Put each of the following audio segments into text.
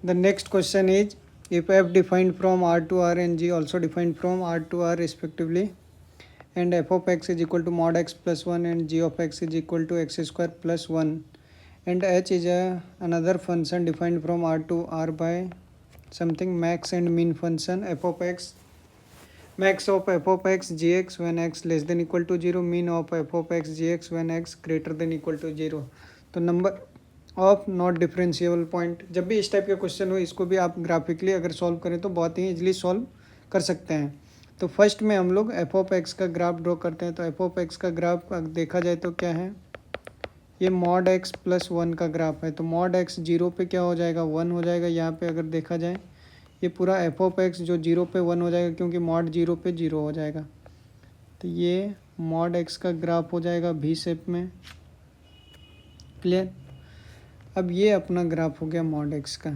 The next question is, if f defined from R to R and g also defined from R to R respectively, and f of x is equal to mod x plus 1 and g of x is equal to x square plus 1, and h is another function defined from R to R by something max and min function f of x, max of f of x gx when x less than equal to 0, min of f of x gx when x greater than equal to 0. तो number of not differentiable point, जब भी इस type के question हो इसको भी आप graphically अगर सॉल्व करें तो बहुत ही इजीली सॉल्व कर सकते हैं. तो फर्स्ट में हम लोग एफ ऑफ एक्स का ग्राफ ड्रॉ करते हैं. तो एफ ऑफ एक्स का ग्राफ देखा जाए तो क्या है, ये मॉड एक्स प्लस 1 का ग्राफ है. तो मॉड एक्स जीरो पे क्या हो जाएगा, 1 हो जाएगा. यहाँ पे अगर देखा जाए ये पूरा एफ ऑफ एक्स जो जीरो पे 1 हो जाएगा, क्योंकि मॉड जीरो पे 0 हो जाएगा. तो ये मॉड एक्स का ग्राफ हो जाएगा भी शेप में. क्लियर. अब ये अपना ग्राफ हो गया मॉड एक्स का,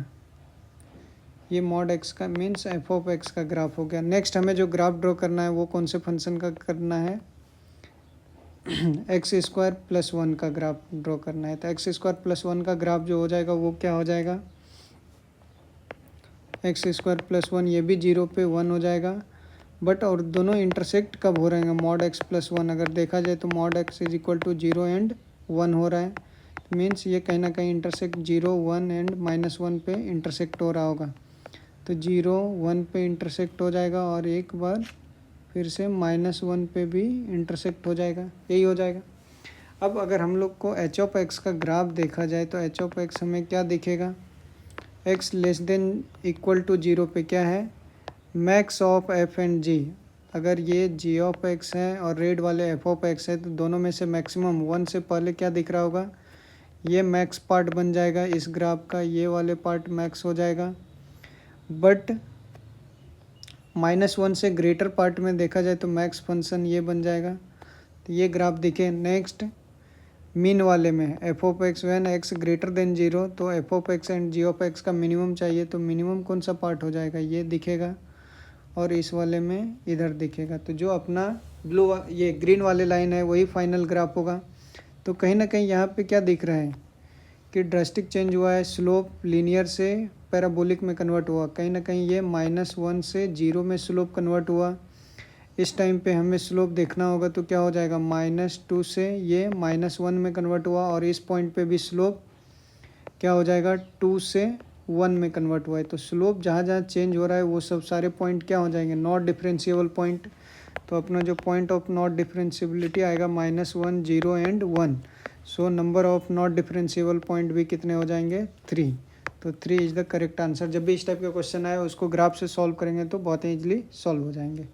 ये मॉड एक्स का मीन्स एफ ऑफ एक्स का ग्राफ हो गया. नेक्स्ट हमें जो ग्राफ ड्रॉ करना है वो कौन से फंक्शन का करना है, एक्स स्क्वायर प्लस 1 का ग्राफ ड्रॉ करना है. तो एक्स स्क्वायर प्लस 1 का ग्राफ जो हो जाएगा वो क्या हो जाएगा, एक्स स्क्वायर प्लस 1, ये भी जीरो पे 1 हो जाएगा. बट और दोनों इंटरसेक्ट कब हो रहे हैं, मॉड एक्स प्लस 1 अगर देखा जाए तो mod x is equal to 0 and 1 हो रहा है. मीन्स ये कहीं ना कहीं इंटरसेक्ट 0, 1 एंड -1 पे इंटरसेक्ट हो रहा होगा. तो 0, 1 पे इंटरसेक्ट हो जाएगा और एक बार फिर से -1 पे भी इंटरसेक्ट हो जाएगा, यही हो जाएगा. अब अगर हम लोग को एच ऑफ एक्स का ग्राफ देखा जाए तो एच ऑफ एक्स हमें क्या दिखेगा, x less than equal to 0 पे क्या है, max of f and g. अगर ये जी ऑफ एक्स है और रेड वाले एफ ऑफ एक्स है तो दोनों में से मैक्सिमम 1 से पहले क्या दिख रहा होगा, ये मैक्स पार्ट बन जाएगा इस ग्राफ का, ये वाले पार्ट मैक्स हो जाएगा. बट -1 से ग्रेटर पार्ट में देखा जाए तो मैक्स फंक्शन ये बन जाएगा. तो ये ग्राफ दिखे. नेक्स्ट मीन वाले में f of x when x greater than 0, तो f of x and g of x का मिनिमम चाहिए. तो मिनिमम कौन सा पार्ट हो जाएगा, ये दिखेगा और इस वाले में इधर दिखेगा. तो जो अपना ब्लू ये ग्रीन वाले लाइन है वही फाइनल ग्राफ होगा. तो कहीं ना कहीं यहाँ पे क्या दिख रहा है कि ड्रास्टिक चेंज हुआ है, स्लोप लीनियर से पैराबोलिक में कन्वर्ट हुआ. कहीं ना कहीं ये -1 से 0 में स्लोप कन्वर्ट हुआ. इस टाइम पे हमें स्लोप देखना होगा तो क्या हो जाएगा, -2 से ये -1 में कन्वर्ट हुआ और इस पॉइंट पे भी स्लोप क्या हो जाएगा, 2 से 1 में कन्वर्ट हुआ है. तो स्लोप जहाँ जहाँ चेंज हो रहा है वो सब सारे पॉइंट क्या हो जाएंगे, नॉट डिफरेंशिएबल पॉइंट. तो अपना जो पॉइंट ऑफ नॉट डिफरेंशिएबिलिटी आएगा -1, 0 and 1. So number of not differentiable point भी कितने हो जाएंगे, 3. तो 3 इज़ द करेक्ट आंसर. जब भी इस टाइप के क्वेश्चन आए उसको ग्राफ से सॉल्व करेंगे तो बहुत ही ईजिली सॉल्व हो जाएंगे.